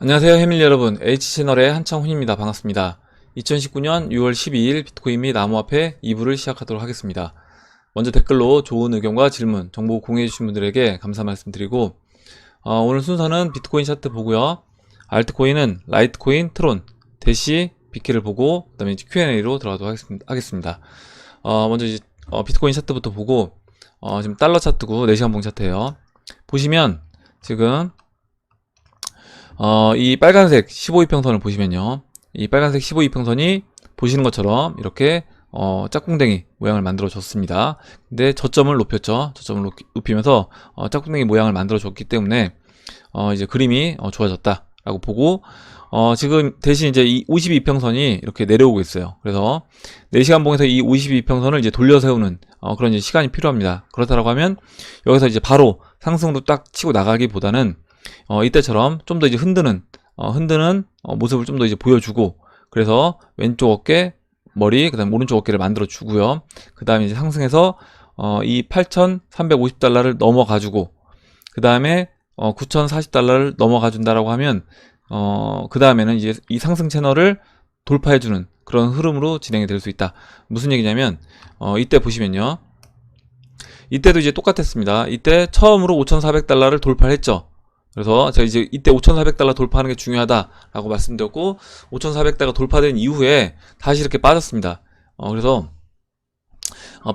안녕하세요 해밀 여러분, H채널의 한창훈입니다. 반갑습니다. 2019년 6월 12일 비트코인 및 암호화폐 2부를 시작하도록 하겠습니다. 먼저 댓글로 좋은 의견과 질문, 정보 공유해주신 분들에게 감사 말씀드리고 오늘 순서는 비트코인 차트 보고요. 알트코인은 라이트코인, 트론, 대시, 비키를 보고 그 다음에 Q&A로 들어가도록 하겠습니다. 먼저 이제 비트코인 차트부터 보고 지금 달러 차트고 4시간 봉 차트예요. 보시면 지금 이 빨간색 15이평선을 보시면요, 이 빨간색 15이평선이 보시는 것처럼 이렇게 짝꿍댕이 모양을 만들어 줬습니다. 근데 저점을 높였죠. 저점을 높이면서 짝꿍댕이 모양을 만들어 줬기 때문에 이제 그림이 좋아졌다 라고 보고, 지금 대신 이제 이 52평선이 이렇게 내려오고 있어요. 그래서 4시간 봉에서 이 52평선을 이제 돌려 세우는 그런 이제 시간이 필요합니다. 그렇다고 하면 여기서 이제 바로 상승으로 딱 치고 나가기보다는 이때처럼 좀 더 이제 흔드는 모습을 좀 더 이제 보여주고, 그래서 왼쪽 어깨, 머리, 그 다음에 오른쪽 어깨를 만들어 주고요. 그 다음에 이제 상승해서 이 8,350달러를 넘어가주고, 그 다음에 9,040달러를 넘어가 준다라고 하면 그 다음에는 이제 이 상승 채널을 돌파해주는 그런 흐름으로 진행이 될 수 있다. 무슨 얘기냐면 이때 보시면요, 이때도 이제 똑같았습니다. 이때 처음으로 5,400달러를 돌파를 했죠. 그래서 제가 이제 이때 5,400달러 돌파하는 게 중요하다라고 말씀드렸고, 5,400달러 돌파된 이후에 다시 이렇게 빠졌습니다. 그래서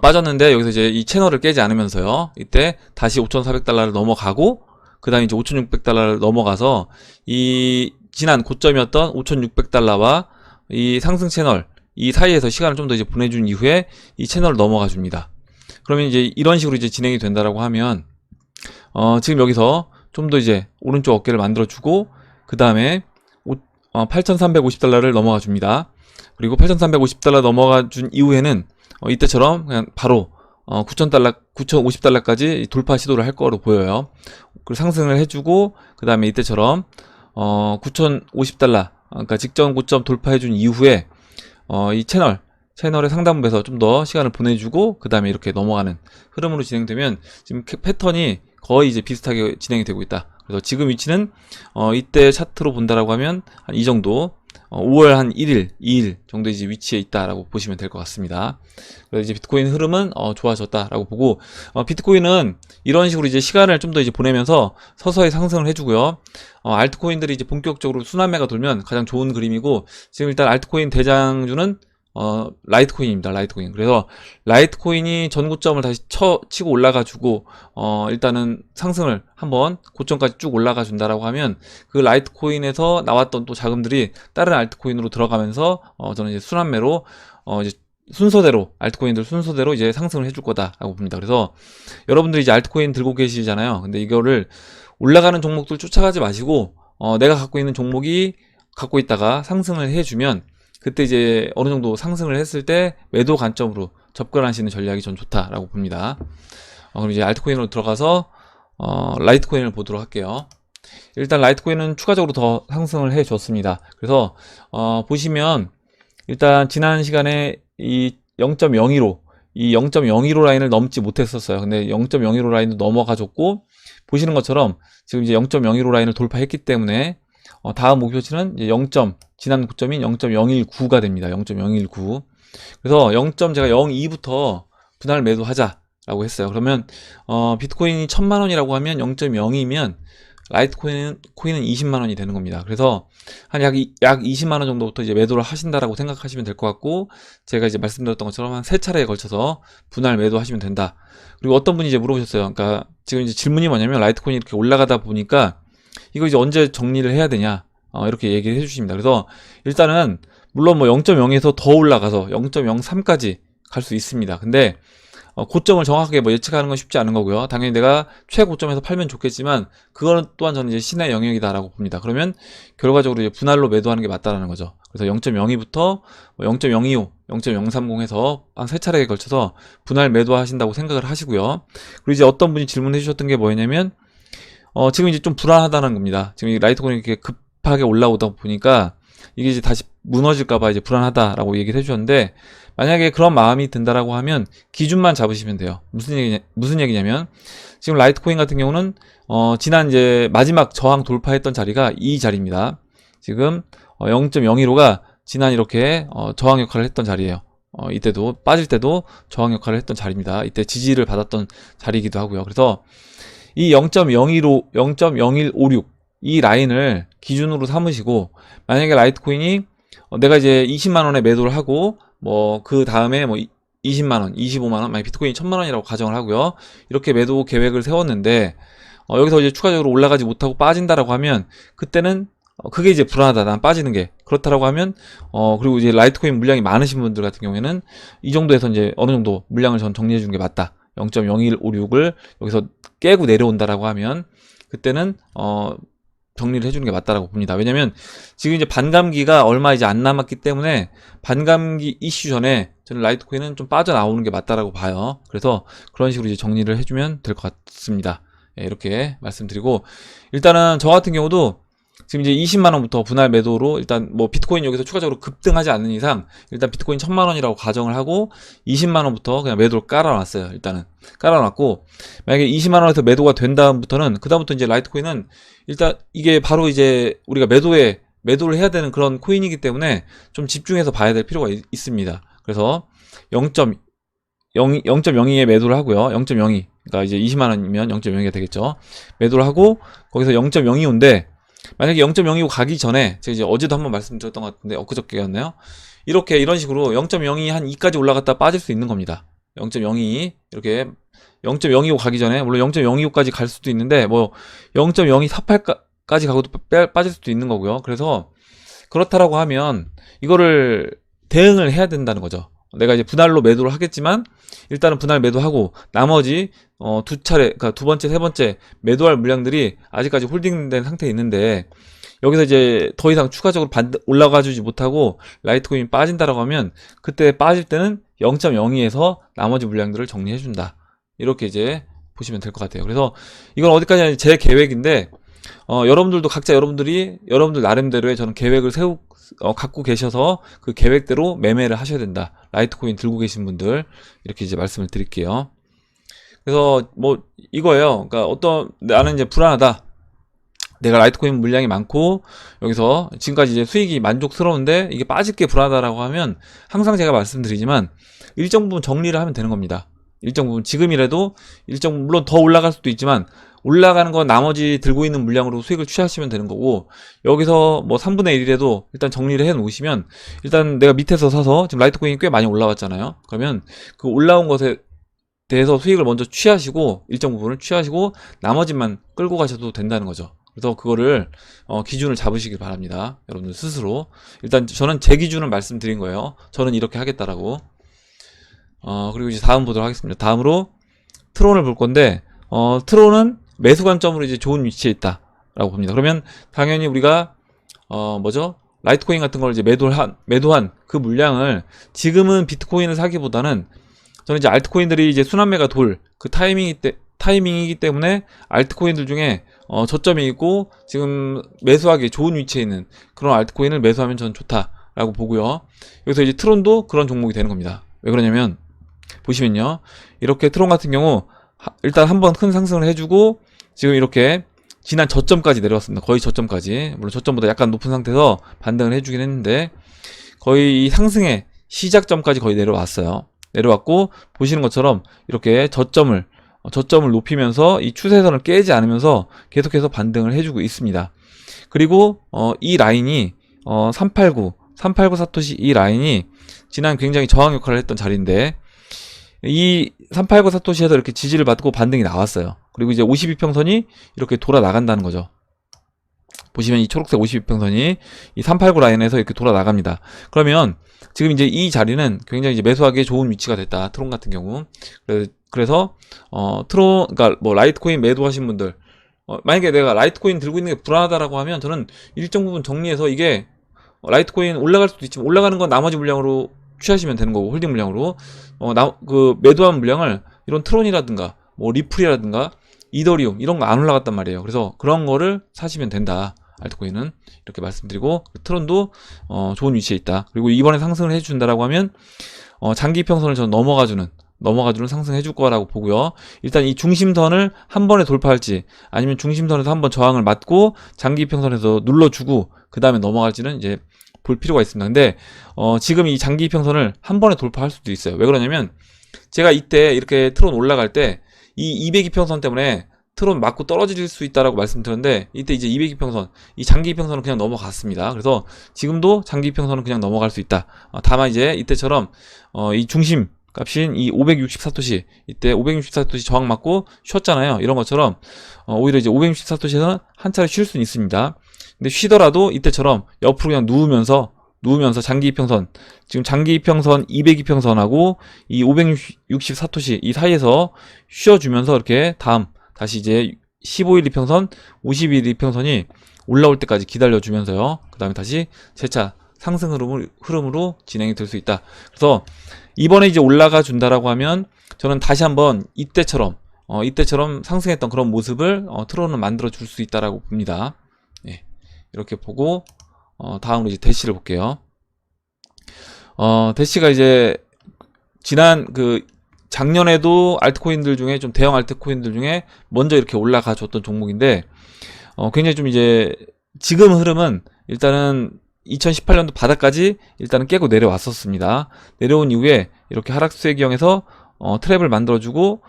빠졌는데 여기서 이제 이 채널을 깨지 않으면서요, 이때 다시 5,400달러를 넘어가고, 그 다음에 이제 5,600달러를 넘어가서 이 지난 고점이었던 5,600달러와 이 상승 채널 이 사이에서 시간을 좀 더 이제 보내준 이후에 이 채널을 넘어가 줍니다. 그러면 이제 이런 식으로 이제 진행이 된다라고 하면 지금 여기서 좀 더 이제 오른쪽 어깨를 만들어주고, 그 다음에 8,350달러를 넘어가 줍니다. 그리고 8,350달러 넘어가 준 이후에는 이때처럼 그냥 바로 9,000달러, 9,050달러까지 돌파 시도를 할 거로 보여요. 그리고 상승을 해주고, 그 다음에 이때처럼 9,050달러, 그러니까 직전 고점 돌파해 준 이후에 이 채널의 상단부에서 좀 더 시간을 보내주고, 그 다음에 이렇게 넘어가는 흐름으로 진행되면 지금 패턴이 거의 이제 비슷하게 진행이 되고 있다. 그래서 지금 위치는 이때 차트로 본다라고 하면 한 이 정도, 5월 한 1일, 2일 정도 이제 위치에 있다라고 보시면 될 것 같습니다. 그래서 이제 비트코인 흐름은 좋아졌다라고 보고, 비트코인은 이런 식으로 이제 시간을 좀 더 이제 보내면서 서서히 상승을 해주고요. 알트코인들이 이제 본격적으로 순환매가 돌면 가장 좋은 그림이고, 지금 일단 알트코인 대장주는 라이트코인입니다. 라이트코인. 그래서 라이트코인이 전 고점을 다시 치고 올라가주고 일단은 상승을 한번 고점까지 쭉 올라가 준다라고 하면, 그 라이트코인에서 나왔던 또 자금들이 다른 알트코인으로 들어가면서 저는 이제 순환매로 이제 순서대로 알트코인들 순서대로 이제 상승을 해줄 거다라고 봅니다. 그래서 여러분들이 이제 알트코인 들고 계시잖아요. 근데 이거를 올라가는 종목들 쫓아가지 마시고 내가 갖고 있는 종목이 갖고 있다가 상승을 해주면, 그때 이제 어느 정도 상승을 했을 때 매도 관점으로 접근하시는 전략이 전 좋다라고 봅니다. 그럼 이제 알트코인으로 들어가서 라이트코인을 보도록 할게요. 일단 라이트코인은 추가적으로 더 상승을 해 줬습니다. 그래서 보시면 일단 지난 시간에 이 0.02로 이 0.02로 라인을 넘지 못했었어요. 근데 0.02로 라인도 넘어가 줬고, 보시는 것처럼 지금 이제 0.02로 라인을 돌파했기 때문에 다음 목표치는 이제 지난 고점인 0.019가 됩니다. 0.019. 그래서 제가 0.2부터 분할 매도하자라고 했어요. 그러면 비트코인이 1,000만원이라고 하면 0.0이면 라이트코인은 20만원이 되는 겁니다. 그래서 한 약 20만원 정도부터 이제 매도를 하신다라고 생각하시면 될 것 같고, 제가 이제 말씀드렸던 것처럼 한 3차례에 걸쳐서 분할 매도하시면 된다. 그리고 어떤 분이 이제 물어보셨어요. 그러니까 지금 이제 질문이 뭐냐면, 라이트코인이 이렇게 올라가다 보니까 이거 이제 언제 정리를 해야 되냐, 이렇게 얘기를 해주십니다. 그래서 일단은 물론 뭐 0.0에서 더 올라가서 0.03까지 갈 수 있습니다. 근데 고점을 정확하게 뭐 예측하는 건 쉽지 않은 거고요. 당연히 내가 최고점에서 팔면 좋겠지만, 그거는 또한 저는 이제 신의 영역이다라고 봅니다. 그러면 결과적으로 이제 분할로 매도하는 게 맞다라는 거죠. 그래서 0.02부터 0.025, 0.030 해서 한 3차례에 걸쳐서 분할 매도하신다고 생각을 하시고요. 그리고 이제 어떤 분이 질문해 주셨던 게 뭐였냐면, 지금 이제 좀 불안하다는 겁니다. 지금 이 라이트코인이 이렇게 급하게 올라오다 보니까 이게 이제 다시 무너질까봐 이제 불안하다라고 얘기를 해주셨는데, 만약에 그런 마음이 든다라고 하면 기준만 잡으시면 돼요. 무슨 얘기냐면, 지금 라이트코인 같은 경우는 지난 이제 마지막 저항 돌파했던 자리가 이 자리입니다. 지금 0.015가 지난 이렇게 저항 역할을 했던 자리예요. 이때도 빠질 때도 저항 역할을 했던 자리입니다. 이때 지지를 받았던 자리이기도 하고요. 그래서 이 0.015, 0.0156 이 라인을 기준으로 삼으시고, 만약에 라이트코인이 내가 이제 20만 원에 매도를 하고 뭐 그 다음에 뭐 20만 원, 25만 원, 만약 비트코인이 1000만 원이라고 가정을 하고요. 이렇게 매도 계획을 세웠는데 여기서 이제 추가적으로 올라가지 못하고 빠진다라고 하면, 그때는 그게 이제 불안하다. 난 빠지는 게. 그렇다라고 하면 그리고 이제 라이트코인 물량이 많으신 분들 같은 경우에는 이 정도에서 이제 어느 정도 물량을 전 정리해 주는 게 맞다. 0.0156을 여기서 깨고 내려온다라고 하면 그때는 정리를 해주는 게 맞다라고 봅니다. 왜냐면 지금 이제 반감기가 얼마 이제 안 남았기 때문에 반감기 이슈 전에 저는 라이트코인은 좀 빠져나오는 게 맞다라고 봐요. 그래서 그런 식으로 이제 정리를 해주면 될 것 같습니다. 예, 이렇게 말씀드리고, 일단은 저 같은 경우도 지금 이제 20만원부터 분할 매도로 일단 뭐 비트코인 여기서 추가적으로 급등하지 않는 이상 일단 비트코인 1000만원이라고 가정을 하고 20만원부터 그냥 매도를 깔아놨어요. 일단은 깔아놨고, 만약에 20만원에서 매도가 된 다음부터는 그다음부터 이제 라이트코인은 일단 이게 바로 이제 우리가 매도를 해야 되는 그런 코인이기 때문에 좀 집중해서 봐야 될 필요가 있습니다. 그래서 0.02에 매도를 하고요. 0.02, 그러니까 이제 20만원이면 0.02가 되겠죠. 매도를 하고 거기서 0.025인데, 만약에 0.025 가기 전에 제가 이제 어제도 한번 말씀드렸던 것 같은데 엊그저께였나요? 이런 식으로 0.02 한 2까지 올라갔다 빠질 수 있는 겁니다. 0.02 이렇게 0.025 가기 전에, 물론 0.025까지 갈 수도 있는데 뭐 0.0248까지 가고도 빠질 수도 있는 거고요. 그래서 그렇다라고 하면 이거를 대응을 해야 된다는 거죠. 내가 이제 분할로 매도를 하겠지만 일단은 분할 매도하고 나머지 두 차례, 그러니까 두 번째, 세 번째 매도할 물량들이 아직까지 홀딩된 상태에 있는데, 여기서 이제 더 이상 추가적으로 올라가 주지 못하고 라이트코인이 빠진다라고 하면 그때 빠질 때는 0.02에서 나머지 물량들을 정리해 준다. 이렇게 이제 보시면 될 것 같아요. 그래서 이건 어디까지나 제 계획인데 여러분들도 각자 여러분들 나름대로의 저는 계획을 갖고 계셔서 그 계획대로 매매를 하셔야 된다. 라이트코인 들고 계신 분들 이렇게 이제 말씀을 드릴게요. 그래서 뭐 이거예요. 그러니까 나는 이제 불안하다. 내가 라이트코인 물량이 많고 여기서 지금까지 이제 수익이 만족스러운데 이게 빠질 게 불안하다라고 하면 항상 제가 말씀드리지만 일정 부분 정리를 하면 되는 겁니다. 일정 부분 지금이라도 일정 부분, 물론 더 올라갈 수도 있지만 올라가는 건 나머지 들고 있는 물량으로 수익을 취하시면 되는 거고, 여기서 뭐 3분의 1이라도 일단 정리를 해 놓으시면, 일단 내가 밑에서 사서 지금 라이트코인이 꽤 많이 올라왔잖아요. 그러면 그 올라온 것에 대해서 수익을 먼저 취하시고 일정 부분을 취하시고 나머지만 끌고 가셔도 된다는 거죠. 그래서 그거를 기준을 잡으시길 바랍니다. 여러분들 스스로. 일단 저는 제 기준을 말씀드린 거예요. 저는 이렇게 하겠다라고. 그리고 이제 다음 보도록 하겠습니다. 다음으로 트론을 볼 건데, 트론은 매수 관점으로 이제 좋은 위치에 있다라고 봅니다. 그러면 당연히 우리가 라이트코인 같은 걸 이제 매도한 그 물량을 지금은 비트코인을 사기보다는 저는 이제 알트코인들이 이제 순환매가 그 타이밍이기 때문에 알트코인들 중에 저점이 있고 지금 매수하기 좋은 위치에 있는 그런 알트코인을 매수하면 저는 좋다라고 보고요. 여기서 이제 트론도 그런 종목이 되는 겁니다. 왜 그러냐면 보시면요, 이렇게 트론 같은 경우 일단 한번 큰 상승을 해주고 지금 이렇게 지난 저점까지 내려왔습니다. 거의 저점까지. 물론 저점보다 약간 높은 상태에서 반등을 해주긴 했는데 거의 이 상승의 시작점까지 거의 내려왔어요. 내려왔고 보시는 것처럼 이렇게 저점을 높이면서 이 추세선을 깨지 않으면서 계속해서 반등을 해주고 있습니다. 그리고 이 라인이 389 사토시, 이 라인이 지난 굉장히 저항 역할을 했던 자리인데 이 389 사토시에서 이렇게 지지를 받고 반등이 나왔어요. 그리고 이제 52평선이 이렇게 돌아 나간다는 거죠. 보시면 이 초록색 52평선이 이 389 라인에서 이렇게 돌아 나갑니다. 그러면 지금 이제 이 자리는 굉장히 이제 매수하기에 좋은 위치가 됐다. 트론 같은 경우. 그래서 그러니까 뭐 라이트코인 매도하신 분들, 만약에 내가 라이트코인 들고 있는 게 불안하다라고 하면 저는 일정 부분 정리해서, 이게 라이트코인 올라갈 수도 있지만 올라가는 건 나머지 물량으로 취하시면 되는 거고, 홀딩 물량으로 그 매도한 물량을 이런 트론이라든가 뭐 리플이라든가 이더리움 이런 거 안 올라갔단 말이에요. 그래서 그런 거를 사시면 된다 알트코인은 이렇게 말씀드리고, 트론도 좋은 위치에 있다. 그리고 이번에 상승을 해준다라고 하면 장기 이평선을 전 넘어가주는 상승해 줄 거라고 보고요. 일단 이 중심선을 한 번에 돌파할지 아니면 중심선에서 한번 저항을 맞고 장기 이평선에서 눌러주고 그 다음에 넘어갈지는 이제 볼 필요가 있습니다. 근데 지금 이 장기 이평선을 한 번에 돌파할 수도 있어요. 왜 그러냐면 제가 이때 이렇게 트론 올라갈 때 이 200이평선 때문에 트론 맞고 떨어질 수 있다라고 말씀드렸는데, 이때 이제 200이평선, 이 장기 이평선은 그냥 넘어갔습니다. 그래서 지금도 장기 이평선은 그냥 넘어갈 수 있다. 다만 이제 이때처럼 이 중심 값인 이 564토시, 이때 564토시 저항 맞고 쉬었잖아요. 이런 것처럼 오히려 이제 564토시에서는 한 차례 쉴 수는 있습니다. 근데 쉬더라도 이때처럼 옆으로 그냥 누우면서 장기 이평선, 지금 장기 이평선 200이평선하고 이 564토시 이 사이에서 쉬어주면서 이렇게 다시 이제 15일 이평선, 50일 이평선이 올라올 때까지 기다려주면서요. 그 다음에 다시 재차 상승 흐름으로 진행이 될 수 있다. 그래서 이번에 이제 올라가 준다라고 하면 저는 다시 한번 이때처럼 상승했던 그런 모습을 트론은 만들어 줄 수 있다라고 봅니다. 예, 이렇게 보고 다음으로 이제 대시를 볼게요. 대시가 이제 작년에도 알트코인들 중에 좀 대형 알트코인들 중에 먼저 이렇게 올라가 줬던 종목인데, 굉장히 좀 이제 지금 흐름은 일단은 2018년도 바닥까지 일단은 깨고 내려왔었습니다. 내려온 이후에 이렇게 하락수혜기형에서 트랩을 만들어주고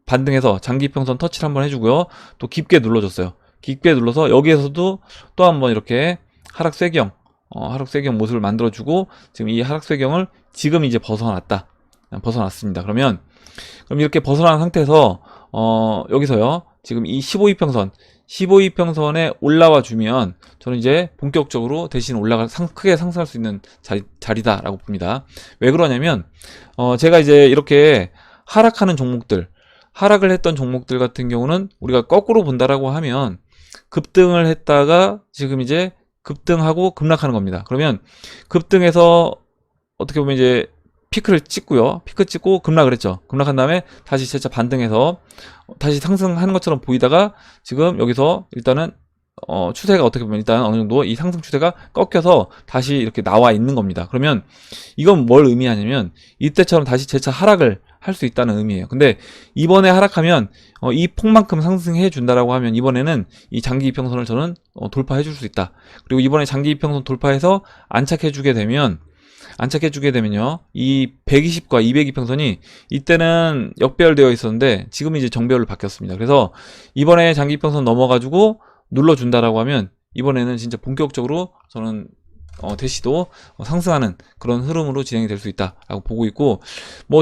반등해서 장기평선 터치를 한번 해주고요. 또 깊게 눌러줬어요. 깊게 눌러서 여기에서도 또 한번 이렇게 하락수혜기형 모습을 만들어주고, 지금 이 하락수혜기형을 지금 이제 벗어났습니다. 그럼 이렇게 벗어난 상태에서 여기서요, 지금 이 15이평선에 올라와 주면 저는 이제 본격적으로 대신 크게 상승할 수 있는 자리다라고 봅니다. 왜 그러냐면 제가 이제 이렇게 하락을 했던 종목들 같은 경우는 우리가 거꾸로 본다라고 하면 급등을 했다가 지금 이제 급등하고 급락하는 겁니다. 그러면 급등해서 어떻게 보면 이제 피크 찍고 급락을 했죠. 급락한 다음에 다시 재차 반등해서 다시 상승하는 것처럼 보이다가 지금 여기서 일단은 추세가 어떻게 보면 일단 어느 정도 이 상승 추세가 꺾여서 다시 이렇게 나와 있는 겁니다. 그러면 이건 뭘 의미하냐면 이때처럼 다시 재차 하락을 할 수 있다는 의미예요. 근데 이번에 하락하면 이 폭만큼 상승해 준다라고 하면 이번에는 이 장기 이평선을 저는 돌파해 줄 수 있다. 그리고 이번에 장기 이평선 돌파해서 안착해 주게 되면요, 이 120과 200이평선이 이때는 역배열되어 있었는데 지금 이제 정배열로 바뀌었습니다. 그래서 이번에 장기 이평선 넘어가지고 눌러준다라고 하면 이번에는 진짜 본격적으로 저는 대시도 상승하는 그런 흐름으로 진행이 될 수 있다라고 보고 있고,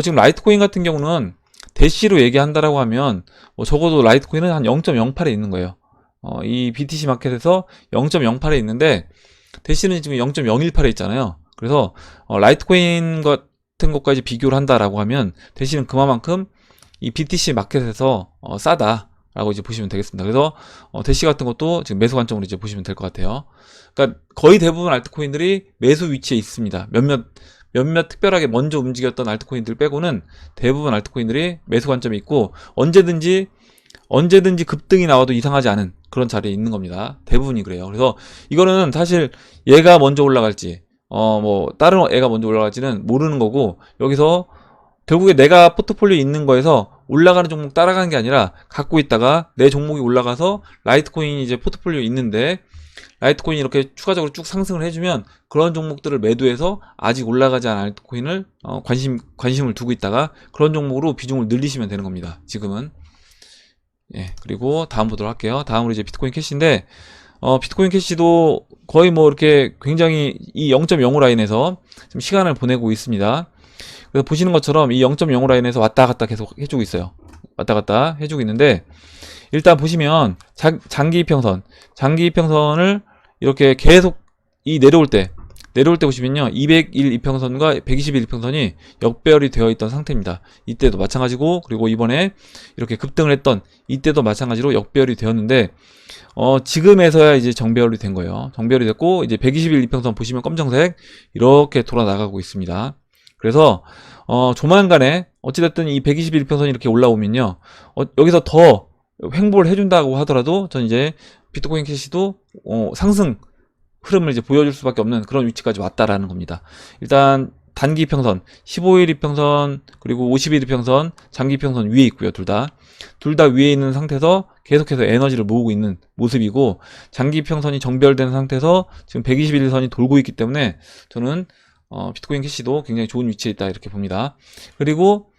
지금 라이트코인 같은 경우는 대시로 얘기한다라고 하면 적어도 라이트코인은 한 0.08에 있는 거예요. 이 BTC 마켓에서 0.08에 있는데 대시는 지금 0.018에 있잖아요. 그래서 라이트코인 같은 것까지 비교를 한다라고 하면 대시는 그만큼 이 BTC 마켓에서 싸다라고 이제 보시면 되겠습니다. 그래서 대시 같은 것도 지금 매수 관점으로 이제 보시면 될 것 같아요. 그러니까 거의 대부분 알트코인들이 매수 위치에 있습니다. 몇몇 특별하게 먼저 움직였던 알트코인들 빼고는 대부분 알트코인들이 매수 관점에 있고 언제든지 급등이 나와도 이상하지 않은 그런 자리에 있는 겁니다. 대부분이 그래요. 그래서 이거는 사실 얘가 먼저 올라갈지 다른 애가 먼저 올라갈지는 모르는 거고, 여기서 결국에 내가 포트폴리오에 있는 거에서 올라가는 종목 따라가는 게 아니라 갖고 있다가 내 종목이 올라가서 라이트코인이 이제 포트폴리오에 있는데 라이트코인이 이렇게 추가적으로 쭉 상승을 해주면 그런 종목들을 매도해서 아직 올라가지 않은 알트코인을 관심을 두고 있다가 그런 종목으로 비중을 늘리시면 되는 겁니다. 지금은. 예, 그리고 다음 보도록 할게요. 다음으로 이제 비트코인 캐시인데, 비트코인 캐시도 거의 이렇게 굉장히 이 0.05 라인에서 지금 시간을 보내고 있습니다. 그래서 보시는 것처럼 이 0.05 라인에서 왔다 갔다 계속 해주고 있어요. 왔다 갔다 해주고 있는데, 일단 보시면 장기 이평선을 이렇게 계속 내려올 때 보시면요, 201 이평선과 121 이평선이 역배열이 되어 있던 상태입니다. 이때도 마찬가지고, 그리고 이번에 이렇게 급등을 했던 이때도 마찬가지로 역배열이 되었는데 지금에서야 이제 정배열이 된 거예요. 정배열이 됐고, 이제 121 이평선 보시면 검정색 이렇게 돌아 나가고 있습니다. 그래서 조만간에 어찌됐든 이 121 이평선이 이렇게 올라오면요, 여기서 더 횡보를 해준다고 하더라도 전 이제 비트코인 캐시도 상승 흐름을 이제 보여줄 수밖에 없는 그런 위치까지 왔다라는 겁니다. 일단 단기 이평선, 15일 이평선, 그리고 50일 이평선, 장기 이평선 위에 있고요. 둘 다 위에 있는 상태에서 계속해서 에너지를 모으고 있는 모습이고, 장기 이평선이 정별된 상태에서 지금 121선이 돌고 있기 때문에 저는 비트코인 캐시도 굉장히 좋은 위치에 있다 이렇게 봅니다. 그리고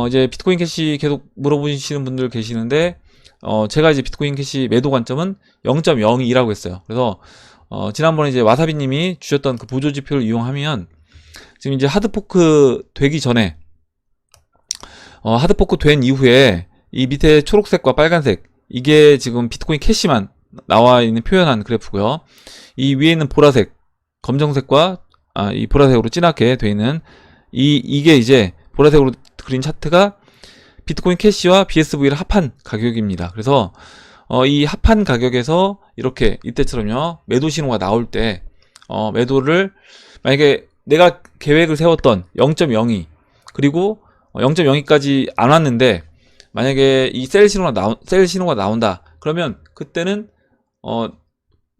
이제 비트코인 캐시 계속 물어보시는 분들 계시는데, 제가 이제 비트코인 캐시 매도 관점은 0.02라고 했어요. 그래서 지난번에 이제 와사비님이 주셨던 그 보조 지표를 이용하면, 지금 이제 하드포크 되기 전에, 하드포크 된 이후에 이 밑에 초록색과 빨간색, 이게 지금 비트코인 캐시만 나와 있는 표현한 그래프고요. 이 위에 있는 보라색, 검정색과 이 보라색으로 진하게 되어 있는 이게 이제 보라색으로 그린 차트가 비트코인 캐시와 BSV를 합한 가격입니다. 그래서 이 합한 가격에서 이렇게 이때처럼요, 매도 신호가 나올 때 매도를, 만약에 내가 계획을 세웠던 0.02 그리고 0.02까지 안 왔는데, 만약에 이 셀 신호가 나온다 그러면 그때는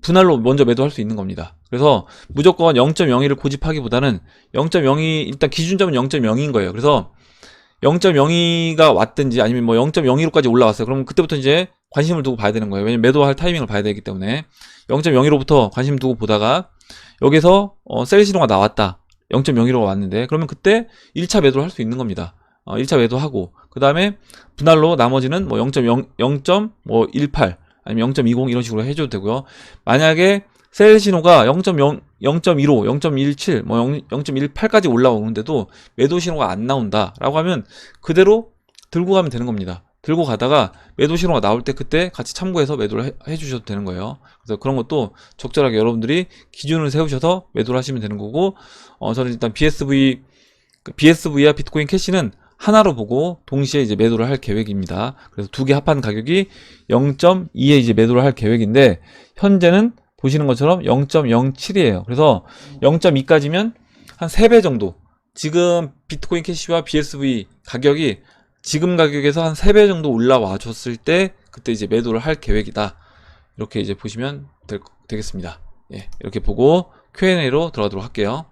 분할로 먼저 매도할 수 있는 겁니다. 그래서 무조건 0.02를 고집하기보다는 0.02, 일단 기준점은 0.02인 거예요. 그래서 0.02가 왔든지 아니면 뭐 0.02로까지 올라왔어요. 그럼 그때부터 이제 관심을 두고 봐야 되는 거예요. 왜냐면 매도할 타이밍을 봐야 되기 때문에 0.02로부터 관심 두고 보다가 여기서 셀 신호가 나왔다, 0.02로가 왔는데, 그러면 그때 1차 매도를 할 수 있는 겁니다. 1차 매도하고 그 다음에 분할로 나머지는 뭐 0.18 아니면 0.20 이런 식으로 해줘도 되고요. 만약에 셀 신호가 0.0, 0.15, 0.17, 뭐 0.18까지 올라오는데도 매도 신호가 안 나온다 라고 하면 그대로 들고 가면 되는 겁니다. 들고 가다가 매도 신호가 나올 때 그때 같이 참고해서 매도를 해주셔도 되는 거예요. 그래서 그런 것도 적절하게 여러분들이 기준을 세우셔서 매도를 하시면 되는 거고, 저는 일단 BSV와 비트코인 캐시는 하나로 보고 동시에 이제 매도를 할 계획입니다. 그래서 두 개 합한 가격이 0.2에 이제 매도를 할 계획인데, 현재는 보시는 것처럼 0.07이에요. 그래서 0.2까지면 한 3배 정도, 지금 비트코인 캐시와 BSV 가격이 지금 가격에서 한 3배 정도 올라와 줬을 때 그때 이제 매도를 할 계획이다, 이렇게 이제 보시면 되겠습니다. 예, 이렇게 보고 Q&A로 들어가도록 할게요.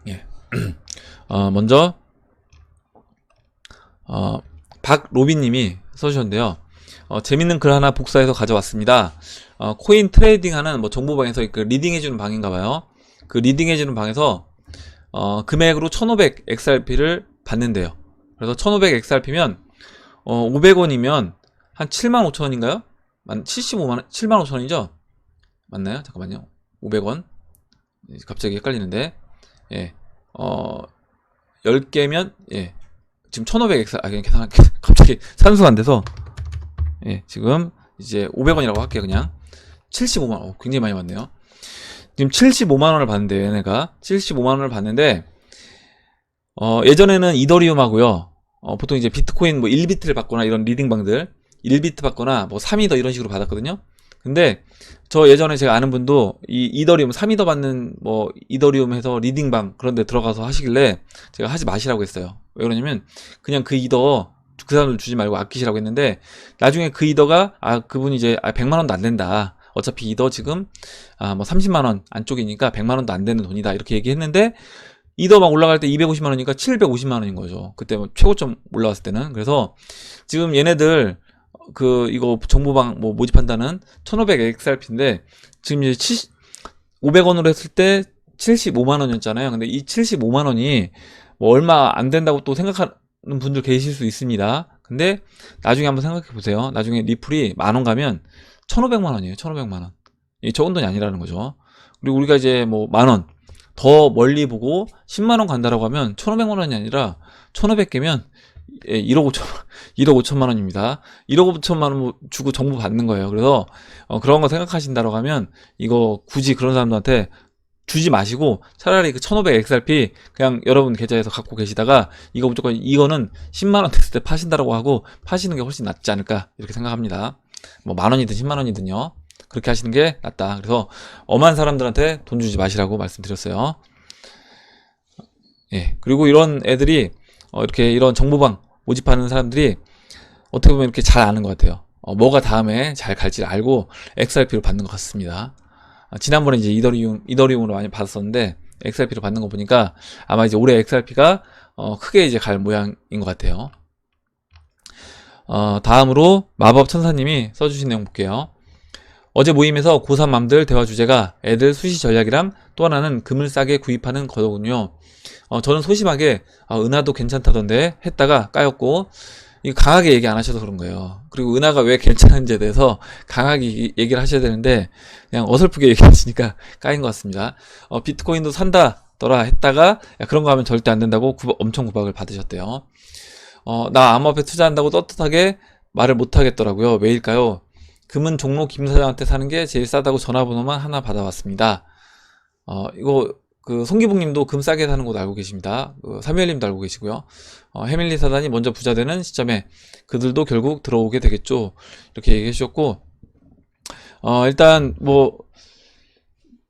예. 먼저 박로빈님이 써주셨는데요. 재밌는 글 하나 복사해서 가져왔습니다. 코인 트레이딩 하는 뭐 정보방에서 그 리딩해주는 방인가봐요. 그 리딩해주는 방에서 금액으로 1500 XRP를 받는데요. 그래서 1500 XRP면 500원이면 한 75,000원인가요? 75,000원이죠? 맞나요? 잠깐만요. 500원. 갑자기 헷갈리는데. 예. 10개면, 예. 지금 1500 XRP, 그냥 계산할게. 갑자기 산수가 안 돼서. 예. 지금 이제 500원이라고 할게요, 그냥. 75만원. 굉장히 많이 받네요. 지금 75만원을 받는데, 얘네가. 75만원을 받는데, 예전에는 이더리움 하고요. 보통 이제 비트코인 뭐 1비트를 받거나 이런 리딩방들, 1비트 받거나 뭐 3이더 이런 식으로 받았거든요. 근데 저 예전에 제가 아는 분도 이 이더리움 3이더 받는 뭐 이더리움 해서 리딩방 그런 데 들어가서 하시길래 제가 하지 마시라고 했어요. 왜 그러냐면 그냥 그 이더 그 사람들 주지 말고 아끼시라고 했는데, 나중에 그 이더가 그분이 이제 100만원도 안 된다, 어차피 이더 지금 뭐 30만원 안쪽이니까 100만원도 안 되는 돈이다, 이렇게 얘기했는데 이더 막 올라갈 때 250만원이니까 750만원인 거죠. 그때 뭐 최고점 올라왔을 때는. 그래서 지금 얘네들 이거 정보방 뭐 모집한다는 1500 XRP인데 지금 이제 500원으로 했을 때 75만원이었잖아요. 근데 이 75만원이 뭐 얼마 안 된다고 또 생각하는 분들 계실 수 있습니다. 근데 나중에 한번 생각해 보세요. 나중에 리플이 10,000원 가면 1500만원이에요. 1500만원. 이 적은 돈이 아니라는 거죠. 그리고 우리가 이제 뭐 10,000원 더 멀리 보고 10만원 간다라고 하면 1500만원이 아니라 1500개면 1억 5천만원입니다. 1억 5천만원 주고 정보 받는 거예요. 그래서 그런 거 생각하신다고 하면 이거 굳이 그런 사람들한테 주지 마시고 차라리 그 1500 XRP 그냥 여러분 계좌에서 갖고 계시다가 이거 무조건 이거는 10만원 됐을 때 파신다라고 하고 파시는 게 훨씬 낫지 않을까, 이렇게 생각합니다. 뭐 만원이든 10만원이든요. 그렇게 하시는 게 낫다. 그래서 엄한 사람들한테 돈 주지 마시라고 말씀드렸어요. 예. 그리고 이런 애들이 이렇게 이런 정보방 모집하는 사람들이 어떻게 보면 이렇게 잘 아는 것 같아요. 뭐가 다음에 잘 갈지 알고 XRP로 받는 것 같습니다. 지난번에 이제 이더리움으로 많이 받았었는데 XRP로 받는 거 보니까 아마 이제 올해 XRP가 크게 이제 갈 모양인 것 같아요. 다음으로 마법 천사님이 써주신 내용 볼게요. 어제 모임에서 고3 맘들 대화 주제가 애들 수시 전략이랑 또 하나는 금을 싸게 구입하는 거더군요. 저는 소심하게 은하도 괜찮다던데 했다가 까였고, 이거 강하게 얘기 안 하셔서 그런 거예요. 그리고 은하가 왜 괜찮은지에 대해서 강하게 얘기를 하셔야 되는데 그냥 어설프게 얘기하시니까 까인 것 같습니다. 비트코인도 산다더라 했다가 야, 그런 거 하면 절대 안 된다고 엄청 구박을 받으셨대요. 나 암호화폐 투자한다고 떳떳하게 말을 못 하겠더라고요. 왜일까요? 금은 종로 김 사장한테 사는 게 제일 싸다고 전화번호만 하나 받아왔습니다. 이거 송기붕님도 금 싸게 사는 곳 알고 계십니다. 사무엘님도 알고 계시고요. 해밀리 사단이 먼저 부자 되는 시점에 그들도 결국 들어오게 되겠죠. 이렇게 얘기해 주셨고, 일단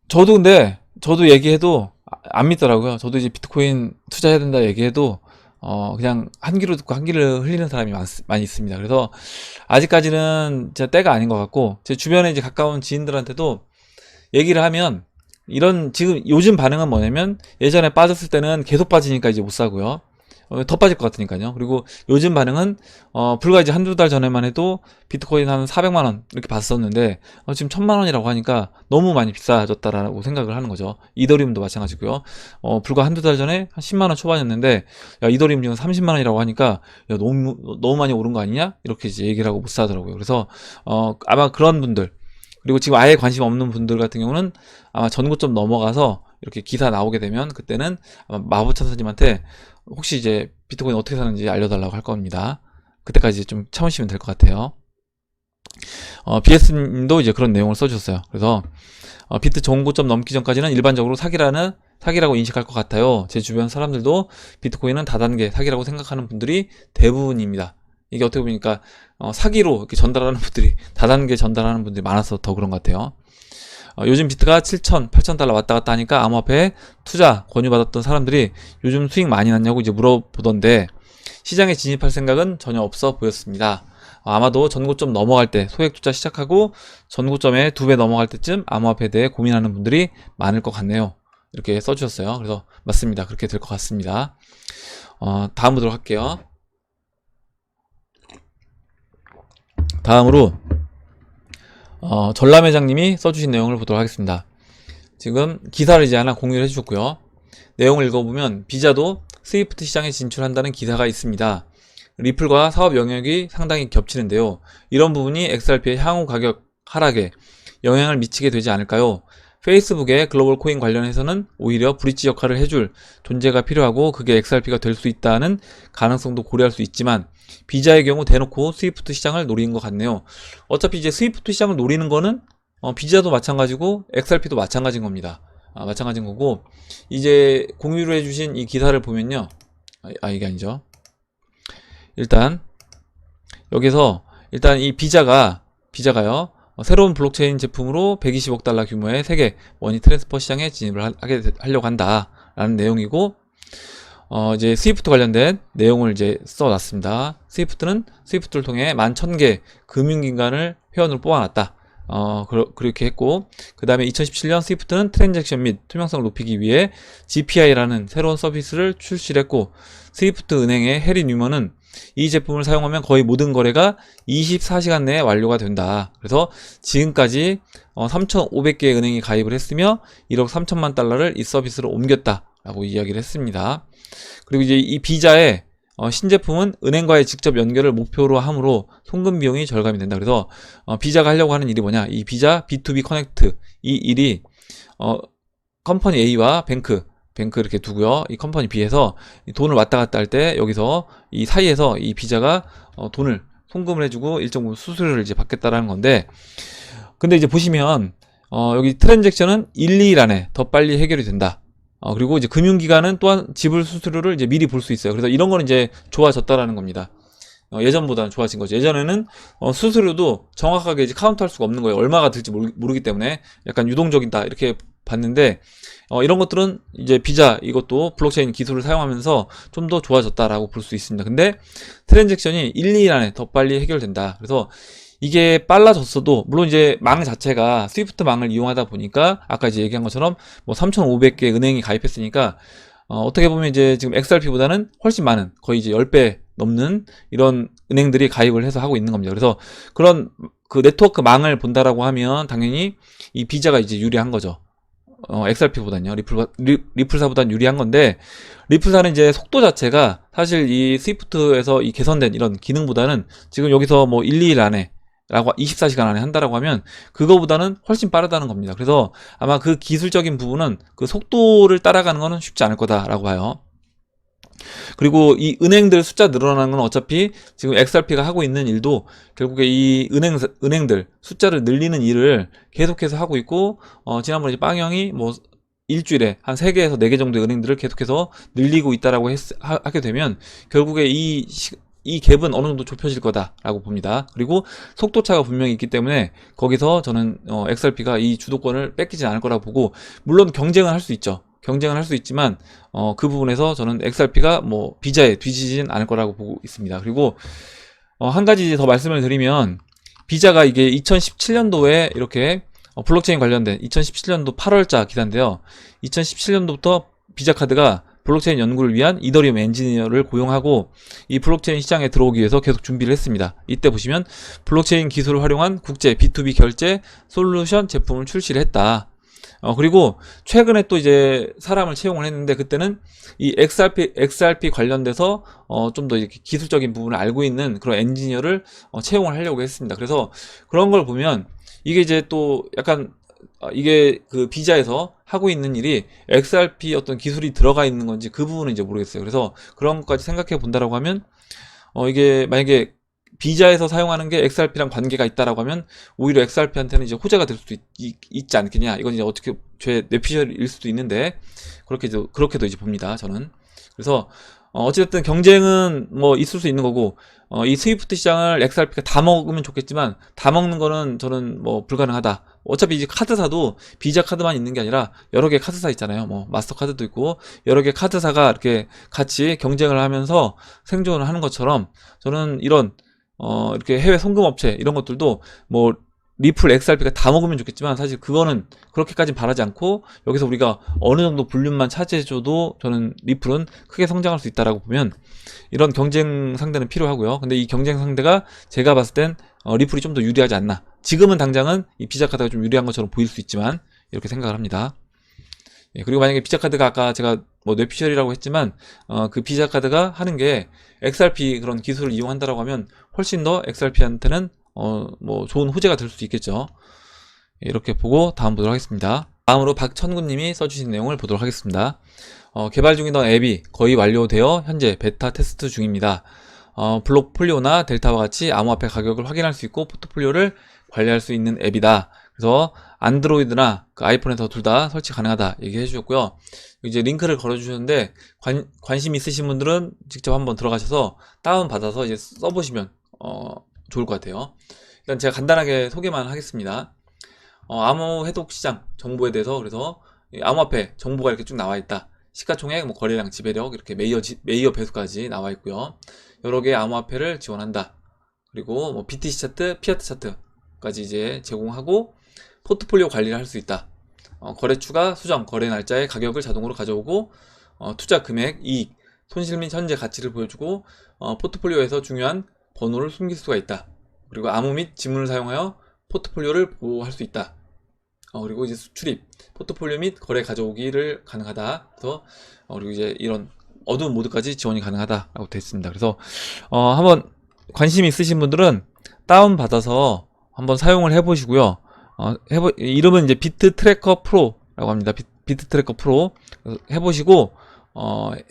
저도 얘기해도 안 믿더라고요. 저도 이제 비트코인 투자해야 된다 얘기해도 그냥 한 귀로 듣고 한 귀를 흘리는 사람이 많이 있습니다. 그래서 아직까지는 진짜 때가 아닌 것 같고, 제 주변에 이제 가까운 지인들한테도 얘기를 하면 지금 요즘 반응은 뭐냐면 예전에 빠졌을 때는 계속 빠지니까 이제 못 사고요. 더 빠질 것 같으니까요. 그리고 요즘 반응은 불과 이제 한두 달 전에만 해도 비트코인 한 400만원 이렇게 봤었는데 지금 1000만원이라고 하니까 너무 많이 비싸졌다라고 생각을 하는 거죠. 이더리움도 마찬가지고요. 불과 한두 달 전에 한 10만원 초반이었는데 야, 이더리움 지금 30만원이라고 하니까 야, 너무 많이 오른 거 아니냐? 이렇게 이제 얘기를 하고 못 사더라고요. 그래서 아마 그런 분들, 그리고 지금 아예 관심 없는 분들 같은 경우는 아마 전고점 넘어가서 이렇게 기사 나오게 되면 그때는 아마 마법천사님한테 혹시 이제 비트코인 어떻게 사는지 알려달라고 할 겁니다. 그때까지 좀 참으시면 될 것 같아요. BS님도 이제 그런 내용을 써주셨어요. 그래서 비트 전고점 넘기 전까지는 일반적으로 사기라고 인식할 것 같아요. 제 주변 사람들도 비트코인은 다단계 사기라고 생각하는 분들이 대부분입니다. 이게 어떻게 보니까 사기로 이렇게 전달하는 분들이 다단계 전달하는 분들이 많아서 더 그런 것 같아요. 요즘 비트가 7,000, 8,000달러 왔다 갔다 하니까 암호화폐 투자 권유받았던 사람들이 요즘 수익 많이 났냐고 이제 물어보던데 시장에 진입할 생각은 전혀 없어 보였습니다. 아마도 전고점 넘어갈 때 소액 투자 시작하고 전고점에 2배 넘어갈 때쯤 암호화폐에 대해 고민하는 분들이 많을 것 같네요. 이렇게 써주셨어요. 그래서 맞습니다. 그렇게 될 것 같습니다. 다음 보도록 할게요. 다음으로 전람회장님이 써주신 내용을 보도록 하겠습니다. 지금 기사를 이제 하나 공유를 해주셨고요. 내용을 읽어보면 비자도 스위프트 시장에 진출한다는 기사가 있습니다. 리플과 사업 영역이 상당히 겹치는데요. 이런 부분이 XRP의 향후 가격 하락에 영향을 미치게 되지 않을까요? 페이스북의 글로벌 코인 관련해서는 오히려 브릿지 역할을 해줄 존재가 필요하고 그게 XRP가 될 수 있다는 가능성도 고려할 수 있지만 비자의 경우 대놓고 스위프트 시장을 노리는 것 같네요. 어차피 이제 스위프트 시장을 노리는 거는 비자도 마찬가지고 XRP도 마찬가지인 겁니다. 마찬가지인 거고, 이제 공유를 해주신 이 기사를 보면요. 이게 아니죠. 일단 여기서 이 비자가요. 새로운 블록체인 제품으로 120억 달러 규모의 세계 머니 트랜스퍼 시장에 진입을 하려고 한다라는 내용이고, 이제 스위프트 관련된 내용을 이제 써놨습니다. 스위프트를 통해 11,000개 금융기관을 회원으로 뽑아놨다. 그렇게 했고, 그 다음에 2017년 스위프트는 트랜잭션 및 투명성을 높이기 위해 GPI라는 새로운 서비스를 출시를 했고, 스위프트 은행의 해리 뉴먼은 이 제품을 사용하면 거의 모든 거래가 24시간 내에 완료가 된다. 그래서 지금까지 3,500개의 은행이 가입을 했으며 1억 3천만 달러를 이 서비스로 옮겼다 라고 이야기를 했습니다. 그리고 이제 이 비자의 신제품은 은행과의 직접 연결을 목표로 하므로 송금 비용이 절감이 된다. 그래서 비자가 하려고 하는 일이 뭐냐, 이 비자 B2B 커넥트, 이 일이 컴퍼니 A와 뱅크 이렇게 두고요. 이 컴퍼니 B에서 돈을 왔다 갔다 할 때 여기서 이 사이에서 이 비자가 돈을 송금을 해주고 일정 부분 수수료를 이제 받겠다라는 건데, 근데 이제 보시면 여기 트랜잭션은 1, 2일 안에 더 빨리 해결이 된다. 그리고 이제 금융기관은 또한 지불 수수료를 이제 미리 볼 수 있어요. 그래서 이런 거는 이제 좋아졌다라는 겁니다. 예전보다는 좋아진 거죠. 예전에는 수수료도 정확하게 이제 카운트할 수가 없는 거예요. 얼마가 들지 모르기 때문에 약간 유동적이다 이렇게 봤는데 이런 것들은 이제 비자 이것도 블록체인 기술을 사용하면서 좀 더 좋아졌다라고 볼 수 있습니다. 근데 트랜잭션이 1, 2일 안에 더 빨리 해결된다. 그래서 이게 빨라졌어도 물론 이제 망 자체가 스위프트 망을 이용하다 보니까 아까 이제 얘기한 것처럼 뭐 3,500개 은행이 가입했으니까 어떻게 보면 이제 지금 XRP보다는 훨씬 많은 거의 이제 10배 넘는 이런 은행들이 가입을 해서 하고 있는 겁니다. 그래서 그런 그 네트워크 망을 본다라고 하면 당연히 이 비자가 이제 유리한 거죠. XRP보단요. 리플사보단 유리한 건데, 리플사는 이제 속도 자체가 사실 이 스위프트에서 이 개선된 이런 기능보다는 지금 여기서 뭐 1, 2일 안에 라고 24시간 안에 한다라고 하면 그거보다는 훨씬 빠르다는 겁니다. 그래서 아마 그 기술적인 부분은 그 속도를 따라가는 거는 쉽지 않을 거다라고 봐요. 그리고 이 은행들 숫자 늘어나는 건 어차피 지금 XRP가 하고 있는 일도 결국에 이 은행들 숫자를 늘리는 일을 계속해서 하고 있고, 지난번에 빵형이 뭐 일주일에 한 3개에서 4개 정도의 은행들을 계속해서 늘리고 있다라고 하게 되면 결국에 이 갭은 어느 정도 좁혀질 거다라고 봅니다. 그리고 속도차가 분명히 있기 때문에 거기서 저는 XRP가 이 주도권을 뺏기진 않을 거라고 보고, 물론 경쟁은 할 수 있죠. 경쟁은 할 수 있지만 그 부분에서 저는 XRP가 뭐 비자에 뒤지진 않을 거라고 보고 있습니다. 그리고 한 가지 더 말씀을 드리면, 비자가 이게 2017년도에 이렇게 블록체인 관련된 2017년도 8월자 기사인데요. 2017년도부터 비자 카드가 블록체인 연구를 위한 이더리움 엔지니어를 고용하고 이 블록체인 시장에 들어오기 위해서 계속 준비를 했습니다. 이때 보시면 블록체인 기술을 활용한 국제 B2B 결제 솔루션 제품을 출시를 했다. 그리고 최근에 또 이제 사람을 채용을 했는데, 그때는 이 XRP 관련돼서 좀 더 이렇게 기술적인 부분을 알고 있는 그런 엔지니어를 채용을 하려고 했습니다. 그래서 그런 걸 보면 이게 이제 또 약간 이게 그 비자에서 하고 있는 일이 XRP 어떤 기술이 들어가 있는 건지 그 부분은 이제 모르겠어요. 그래서 그런 것까지 생각해 본다라고 하면 이게 만약에 비자에서 사용하는 게 XRP랑 관계가 있다라고 하면 오히려 XRP한테는 이제 호재가 될 수도 있지 않겠냐. 이건 이제 어떻게 제 뇌피셜일 수도 있는데 그렇게도 이제 봅니다. 저는. 그래서 어쨌든 경쟁은 뭐 있을 수 있는 거고, 이 스위프트 시장을 XRP가 다 먹으면 좋겠지만 다 먹는 거는 저는 뭐 불가능하다. 어차피 이제 카드사도 비자 카드만 있는 게 아니라 여러 개 카드사 있잖아요. 뭐 마스터카드도 있고 여러 개 카드사가 이렇게 같이 경쟁을 하면서 생존을 하는 것처럼, 저는 이런 이렇게 해외 송금업체 이런 것들도 뭐 리플 XRP가 다 먹으면 좋겠지만 사실 그거는 그렇게까지 바라지 않고, 여기서 우리가 어느 정도 볼륨만 차지해줘도 저는 리플은 크게 성장할 수 있다라고 보면 이런 경쟁 상대는 필요하고요. 근데 이 경쟁 상대가 제가 봤을 땐 리플이 좀 더 유리하지 않나. 지금은 당장은 이 비자 카드가 좀 유리한 것처럼 보일 수 있지만 이렇게 생각을 합니다. 예, 그리고 만약에 비자 카드가 아까 제가 뭐 뇌피셜이라고 했지만 그 비자 카드가 하는 게 XRP 그런 기술을 이용한다라고 하면 훨씬 더 XRP한테는 뭐 좋은 호재가 될 수도 있겠죠. 예, 이렇게 보고 다음 보도록 하겠습니다. 다음으로 박천구님이 써주신 내용을 보도록 하겠습니다. 개발 중이던 앱이 거의 완료되어 현재 베타 테스트 중입니다. 블록폴리오나 델타와 같이 암호화폐 가격을 확인할 수 있고 포트폴리오를 관리할 수 있는 앱이다. 그래서 안드로이드나 그 아이폰에서 둘 다 설치 가능하다 얘기해 주셨고요. 이제 링크를 걸어 주셨는데 관심 있으신 분들은 직접 한번 들어가셔서 다운 받아서 이제 써보시면 좋을 것 같아요. 일단 제가 간단하게 소개만 하겠습니다. 암호 해독 시장 정보에 대해서, 그래서 암호화폐 정보가 이렇게 쭉 나와 있다. 시가총액, 뭐 거래량, 지배력, 이렇게 메이어 배수까지 나와 있고요. 여러 개의 암호화폐를 지원한다. 그리고 뭐 BTC 차트, 피아트 차트까지 이제 제공하고 포트폴리오 관리를 할 수 있다. 거래 추가, 수정, 거래 날짜의 가격을 자동으로 가져오고 투자 금액, 이익, 손실 및 현재 가치를 보여주고 포트폴리오에서 중요한 번호를 숨길 수가 있다. 그리고 암호 및 지문을 사용하여 포트폴리오를 보호할 수 있다. 그리고 이제 수출입, 포트폴리오 및 거래 가져오기를 가능하다. 그래서 그리고 이제 이런 어두운 모드까지 지원이 가능하다라고 되어 있습니다. 그래서 한번 관심 있으신 분들은 다운 받아서 한번 사용을 해보시고요. 이름은 이제 비트 트래커 프로라고 합니다. 비트 트래커 프로 해보시고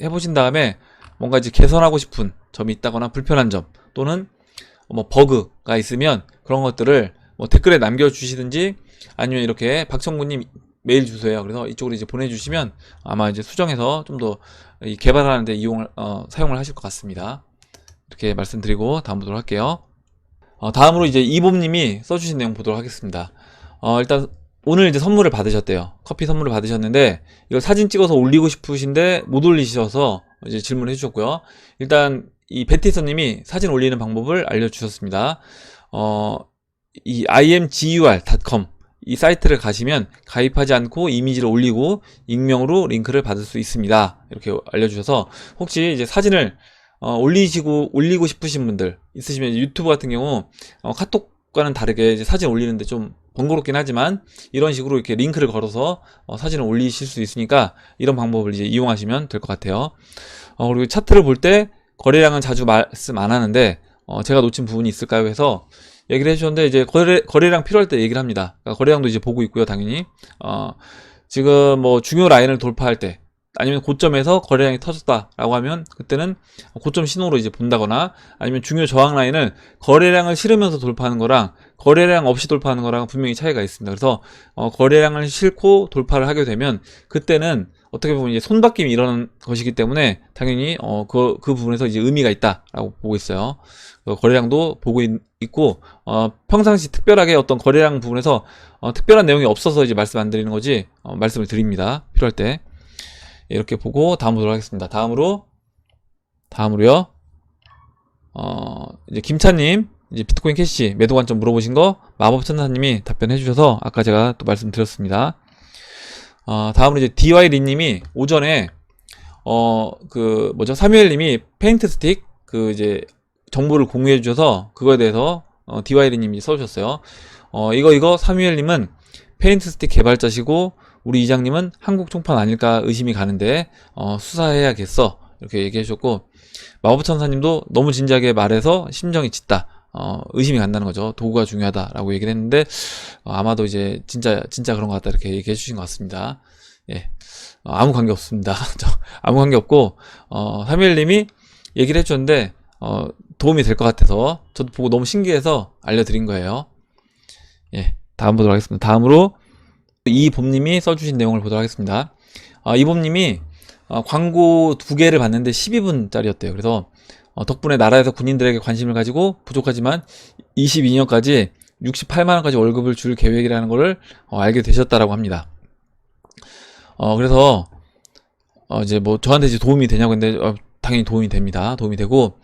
해보신 다음에 뭔가 이제 개선하고 싶은 점이 있다거나 불편한 점 또는 뭐 버그가 있으면 그런 것들을 뭐 댓글에 남겨주시든지 아니면 이렇게 박청구님 메일 주소예요. 그래서 이쪽으로 이제 보내주시면 아마 이제 수정해서 좀 더 개발하는데 사용을 하실 것 같습니다. 이렇게 말씀드리고 다음 보도록 할게요. 다음으로 이제 이봄님이 써주신 내용 보도록 하겠습니다. 일단 오늘 이제 선물을 받으셨대요. 커피 선물을 받으셨는데 이걸 사진 찍어서 올리고 싶으신데 못 올리셔서 이제 질문을 해주셨고요. 일단 이 베티서님이 사진 올리는 방법을 알려주셨습니다. 이 imgur.com 이 사이트를 가시면 가입하지 않고 이미지를 올리고 익명으로 링크를 받을 수 있습니다. 이렇게 알려주셔서 혹시 이제 사진을 올리고 싶으신 분들 있으시면 유튜브 같은 경우 카톡과는 다르게 이제 사진 올리는데 좀 번거롭긴 하지만 이런 식으로 이렇게 링크를 걸어서 사진을 올리실 수 있으니까 이런 방법을 이제 이용하시면 될 것 같아요. 그리고 차트를 볼 때 거래량은 자주 말씀 안 하는데 제가 놓친 부분이 있을까요? 해서 얘기를 해주셨는데 이제 거래량 필요할 때 얘기를 합니다. 그러니까 거래량도 이제 보고 있고요, 당연히. 지금 뭐 중요 라인을 돌파할 때 아니면 고점에서 거래량이 터졌다라고 하면 그때는 고점 신호로 이제 본다거나 아니면 중요 저항 라인을 거래량을 실으면서 돌파하는 거랑 거래량 없이 돌파하는 거랑 분명히 차이가 있습니다. 그래서 거래량을 실고 돌파를 하게 되면 그때는 어떻게 보면 이제 손바뀜이 일어나는 것이기 때문에 당연히 그 부분에서 이제 의미가 있다라고 보고 있어요. 거래량도 보고 있고 평상시 특별하게 어떤 거래량 부분에서 특별한 내용이 없어서 이제 말씀 안 드리는 거지 말씀을 드립니다. 필요할 때. 이렇게 보고 다음 보도록 하겠습니다. 다음으로요. 이제 김차님 이제 비트코인 캐시 매도 관점 물어보신 거 마법천사님이 답변해 주셔서 아까 제가 또 말씀드렸습니다. 다음으로 이제 DY리님이 오전에 사뮤엘님이 페인트 스틱 이제 정보를 공유해 주셔서 그거에 대해서 DY리님이 써주셨어요. 이거 사뮤엘님은 페인트 스틱 개발자시고 우리 이장님은 한국 총판 아닐까 의심이 가는데 수사해야겠어 이렇게 얘기해 주셨고 마법천사님도 너무 진지하게 말해서 심정이 짙다 의심이 간다는 거죠. 도구가 중요하다라고 얘기를 했는데 아마도 이제 진짜 그런 것 같다 이렇게 얘기해 주신 것 같습니다. 예, 아무 관계 없습니다. 아무 관계 없고 사무엘님이 얘기를 해주셨는데 도움이 될 것 같아서 저도 보고 너무 신기해서 알려드린 거예요. 예, 다음 보도록 하겠습니다. 다음으로 이봄님이 써주신 내용을 보도록 하겠습니다. 이봄님이 광고 2개를 봤는데 12분짜리였대요. 그래서 덕분에 나라에서 군인들에게 관심을 가지고 부족하지만 22년까지 68만원까지 월급을 줄 계획이라는 것을 알게 되셨다라고 합니다. 그래서 이제 뭐 저한테 이제 도움이 되냐고 했는데 당연히 도움이 됩니다. 도움이 되고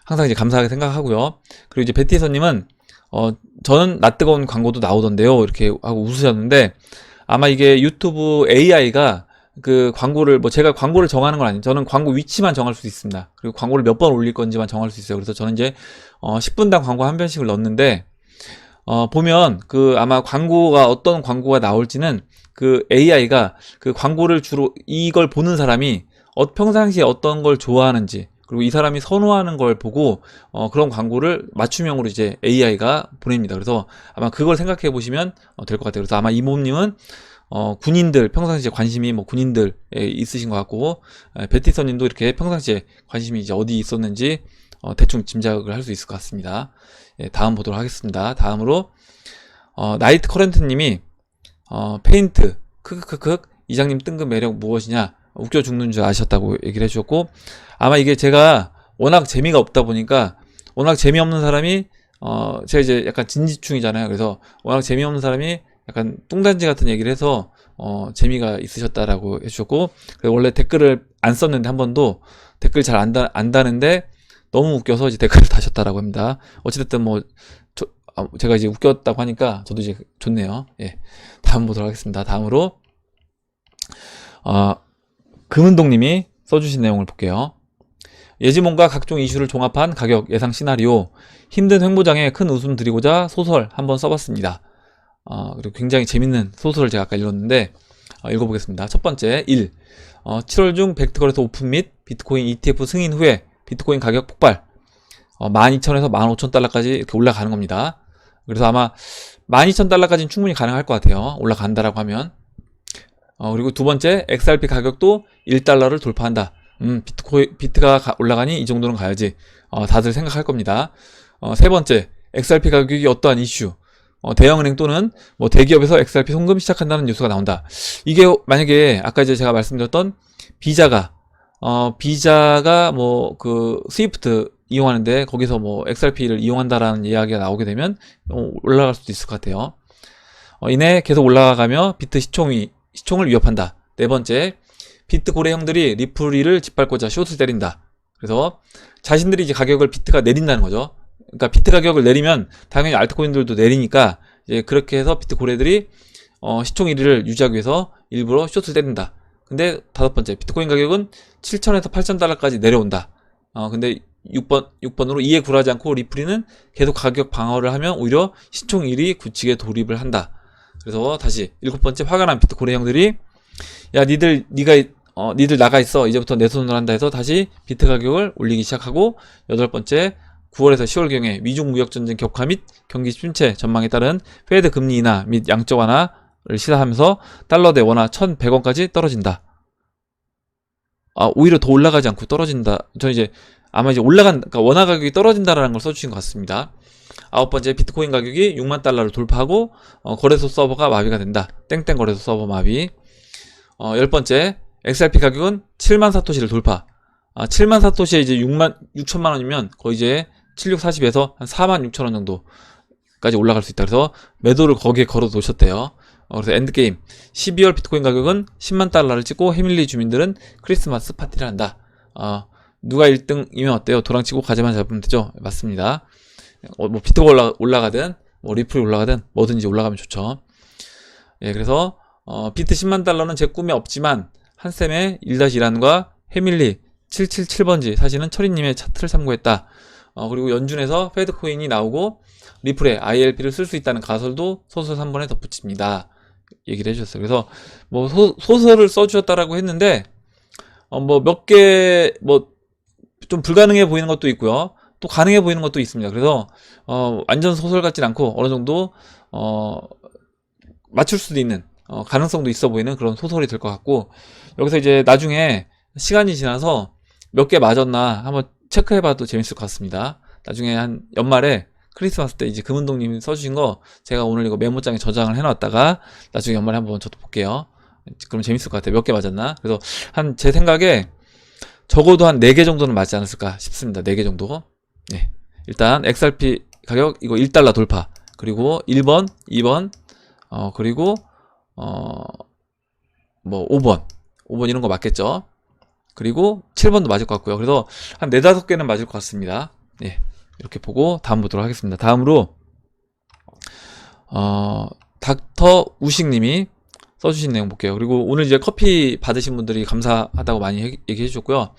항상 이제 감사하게 생각하고요. 그리고 이제 베티서님은 저는 낯뜨거운 광고도 나오던데요 이렇게 하고 웃으셨는데 아마 이게 유튜브 AI가 그 광고를 제가 광고를 정하는 건 아니에요. 저는 광고 위치만 정할 수 있습니다. 그리고 광고를 몇 번 올릴 건지만 정할 수 있어요. 그래서 저는 이제 10분당 광고 한 편씩을 넣는데 보면 아마 어떤 광고가 나올지는 그 AI가 그 광고를 주로 이걸 보는 사람이 평상시에 어떤 걸 좋아하는지 그리고 이 사람이 선호하는 걸 보고 그런 광고를 맞춤형으로 이제 AI가 보냅니다. 그래서 아마 그걸 생각해 보시면 될 것 같아요. 그래서 아마 이모님은 군인들 평상시에 관심이 군인들에 있으신 것 같고 베티서님도 이렇게 평상시에 관심이 이제 어디 있었는지 대충 짐작을 할 수 있을 것 같습니다. 예, 다음 보도록 하겠습니다. 다음으로 나이트 커런트님이 페인트 크크크크 이장님 뜬금 매력 무엇이냐 웃겨 죽는 줄 아셨다고 얘기를 해주셨고 아마 이게 제가 워낙 재미가 없다 보니까 워낙 재미없는 사람이 제가 이제 약간 진지충이잖아요. 그래서 워낙 재미없는 사람이 약간 뚱단지 같은 얘기를 해서 재미가 있으셨다라고 해주셨고 원래 댓글을 안 썼는데 한 번도 댓글 잘 안 다는데 너무 웃겨서 이제 댓글을 다셨다라고 합니다. 어찌됐든 제가 이제 웃겼다고 하니까 저도 이제 좋네요. 예, 다음 보도록 하겠습니다. 다음으로 금은동님이 써주신 내용을 볼게요. 예지몽과 각종 이슈를 종합한 가격 예상 시나리오 힘든 횡보장에 큰 웃음 드리고자 소설 한번 써봤습니다. 그리고 굉장히 재밌는 소설을 제가 아까 읽었는데 읽어보겠습니다. 첫 번째 1. 7월 중 벡터 거래소 오픈 및 비트코인 ETF 승인 후에 비트코인 가격 폭발 12,000에서 15,000달러까지 이렇게 올라가는 겁니다. 그래서 아마 12,000달러까지는 충분히 가능할 것 같아요. 올라간다라고 하면 그리고 두 번째 XRP 가격도 1달러를 돌파한다. 비트가 올라가니 이 정도는 가야지 다들 생각할 겁니다. 세 번째 XRP 가격이 어떠한 이슈 대형은행 또는 대기업에서 XRP 송금 시작한다는 뉴스가 나온다. 이게 만약에 아까 이제 제가 말씀드렸던 비자가 스위프트 이용하는데 거기서 XRP를 이용한다라는 이야기가 나오게 되면 올라갈 수도 있을 것 같아요. 이내 계속 올라가며 비트 시총을 위협한다. 네 번째, 비트 고래형들이 리플을 짓밟고자 숏을 때린다. 그래서 자신들이 이제 가격을 비트가 내린다는 거죠. 그러니까 비트 가격을 내리면 당연히 알트코인들도 내리니까 이제 그렇게 해서 비트 고래들이 시총 1위를 유지하기 위해서 일부러 숏을 때린다. 근데 다섯 번째, 비트코인 가격은 7,000에서 8,000달러까지 내려온다. 근데 6번으로 이에 굴하지 않고 리플이는 계속 가격 방어를 하면 오히려 시총 1위 굳히게 돌입을 한다. 그래서 다시 일곱 번째, 화가 난 비트 고래 형들이 야 니들 나가 있어, 이제부터 내 손으로 한다 해서 다시 비트 가격을 올리기 시작하고, 여덟 번째, 9월에서 10월경에 미중 무역전쟁 격화 및 경기 침체 전망에 따른 페드 금리 인하 및 양적 완화를 시사하면서 달러 대 원화 1,100원까지 떨어진다. 오히려 더 올라가지 않고 떨어진다. 저는 이제 아마 이제 그러니까 원화 가격이 떨어진다라는 걸 써주신 것 같습니다. 아홉 번째, 비트코인 가격이 6만 달러를 돌파하고 거래소 서버가 마비가 된다. 땡땡 거래소 서버 마비. 열 번째, XRP 가격은 7만 사토시를 돌파. 7만 사토시에 이제 6천만 원이면 거의 이제 7640에서 한 4만 6천 원 정도까지 올라갈 수 있다. 그래서 매도를 거기에 걸어 놓으셨대요. 그래서 엔드게임 12월 비트코인 가격은 10만 달러를 찍고 해밀리 주민들은 크리스마스 파티를 한다. 누가 1등이면 어때요? 도랑치고 가재만 잡으면 되죠? 맞습니다. 뭐 비트가 올라가든 뭐 리플이 올라가든 뭐든지 올라가면 좋죠. 예, 그래서 비트 10만 달러는 제 꿈에 없지만 한샘의 1-1안과 해밀리 777번지 사진은 철이님의 차트를 참고했다. 그리고 연준에서 페드코인이 나오고 리플에 ILP를 쓸 수 있다는 가설도 소설 3번에 덧붙입니다. 얘기를 해주셨어요. 그래서 뭐 소설을 써주셨다라고 했는데 뭐 몇 개 뭐 좀 불가능해 보이는 것도 있고요. 또 가능해 보이는 것도 있습니다. 그래서 완전 소설 같진 않고 어느 정도 맞출 수도 있는 가능성도 있어 보이는 그런 소설이 될 것 같고, 여기서 이제 나중에 시간이 지나서 몇 개 맞았나 한번 체크해봐도 재밌을 것 같습니다. 나중에 한 연말에 크리스마스 때 이제 금은동님이 써주신 거 제가 오늘 이거 메모장에 저장을 해놨다가 나중에 연말에 한번 저도 볼게요. 그럼 재밌을 것 같아요. 몇 개 맞았나? 그래서 한 제 생각에 적어도 한 4개 정도는 맞지 않았을까 싶습니다. 4개 정도. 네. 일단 XRP 가격 이거 1달러 돌파. 그리고 1번, 2번, 그리고 뭐 5번 이런 거 맞겠죠? 그리고 7번도 맞을 것 같고요. 그래서 한 4, 5개는 맞을 것 같습니다. 네. 이렇게 보고 다음 보도록 하겠습니다. 다음으로 닥터 우식님이 써주신 내용 볼게요. 그리고 오늘 이제 커피 받으신 분들이 감사하다고 많이 얘기해 주셨고요.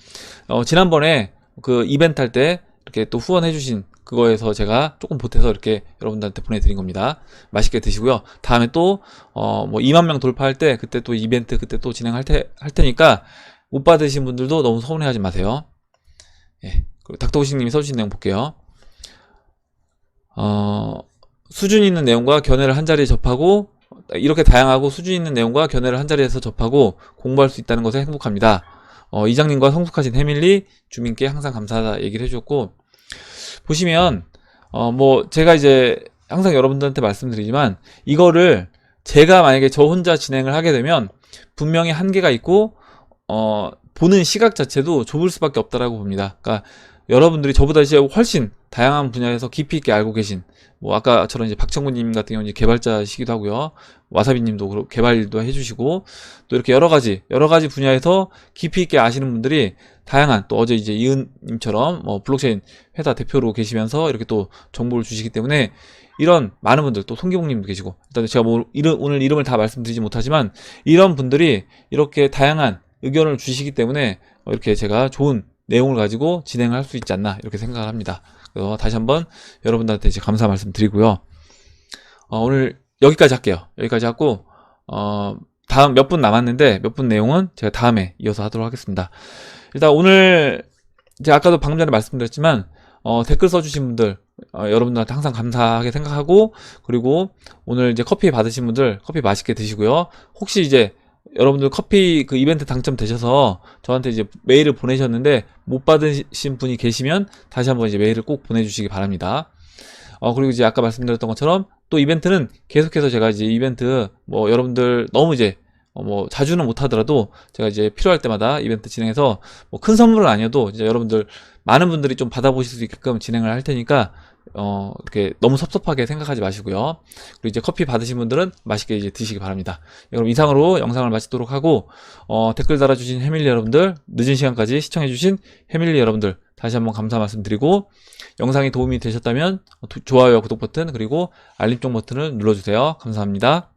지난번에 그 이벤트 할 때 이렇게 또 후원해 주신 그거에서 제가 조금 보태서 이렇게 여러분들한테 보내드린 겁니다. 맛있게 드시고요. 다음에 또 뭐 2만 명 돌파할 때 그때 또 이벤트 그때 또 진행할 테니까 못 받으신 분들도 너무 서운해하지 마세요. 예. 그리고 닥터우식님이 써주신 내용 볼게요. 수준 있는 내용과 견해를 한자리에 접하고, 이렇게 다양하고 수준 있는 내용과 견해를 한자리에서 접하고 공부할 수 있다는 것에 행복합니다. 이장님과 성숙하신 해밀리 주민께 항상 감사하다 얘기를 해주셨고, 보시면 뭐 제가 이제 항상 여러분들한테 말씀드리지만 이거를 제가 만약에 저 혼자 진행을 하게 되면 분명히 한계가 있고 보는 시각 자체도 좁을 수밖에 없다라고 봅니다. 그러니까 여러분들이 저보다 이제 훨씬 다양한 분야에서 깊이 있게 알고 계신, 뭐 아까처럼 이제 박청구님 같은 경우는 이제 개발자시기도 하고요. 와사비님도 개발도 해주시고, 또 이렇게 여러 가지 분야에서 깊이 있게 아시는 분들이 다양한, 또 어제 이제 이은님처럼 뭐 블록체인 회사 대표로 계시면서 이렇게 또 정보를 주시기 때문에 이런 많은 분들, 또 송기봉님도 계시고, 일단 제가 뭐 오늘 이름을 다 말씀드리지 못하지만 이런 분들이 이렇게 다양한 의견을 주시기 때문에 이렇게 제가 좋은 내용을 가지고 진행을 할 수 있지 않나 이렇게 생각을 합니다. 그래서 다시 한번 여러분들한테 이제 감사 말씀드리고요. 오늘 여기까지 할게요. 여기까지 하고 다음 몇 분 남았는데 몇 분 내용은 제가 다음에 이어서 하도록 하겠습니다. 일단 오늘 제가 아까도 방금 전에 말씀드렸지만 댓글 써주신 분들 여러분들한테 항상 감사하게 생각하고, 그리고 오늘 이제 커피 받으신 분들 커피 맛있게 드시고요. 혹시 이제 여러분들 커피 그 이벤트 당첨되셔서 저한테 이제 메일을 보내셨는데 못 받으신 분이 계시면 다시 한번 이제 메일을 꼭 보내주시기 바랍니다. 그리고 이제 아까 말씀드렸던 것처럼 또 이벤트는 계속해서 제가 이제 이벤트 뭐 여러분들 너무 이제 뭐 자주는 못 하더라도 제가 이제 필요할 때마다 이벤트 진행해서 뭐 큰 선물은 아니어도 이제 여러분들 많은 분들이 좀 받아보실 수 있게끔 진행을 할 테니까 이렇게 너무 섭섭하게 생각하지 마시고요. 그리고 이제 커피 받으신 분들은 맛있게 이제 드시기 바랍니다. 그럼 이상으로 영상을 마치도록 하고, 댓글 달아주신 해밀리 여러분들, 늦은 시간까지 시청해주신 해밀리 여러분들, 다시 한번 감사 말씀드리고, 영상이 도움이 되셨다면 좋아요와 구독 버튼, 그리고 알림종 버튼을 눌러주세요. 감사합니다.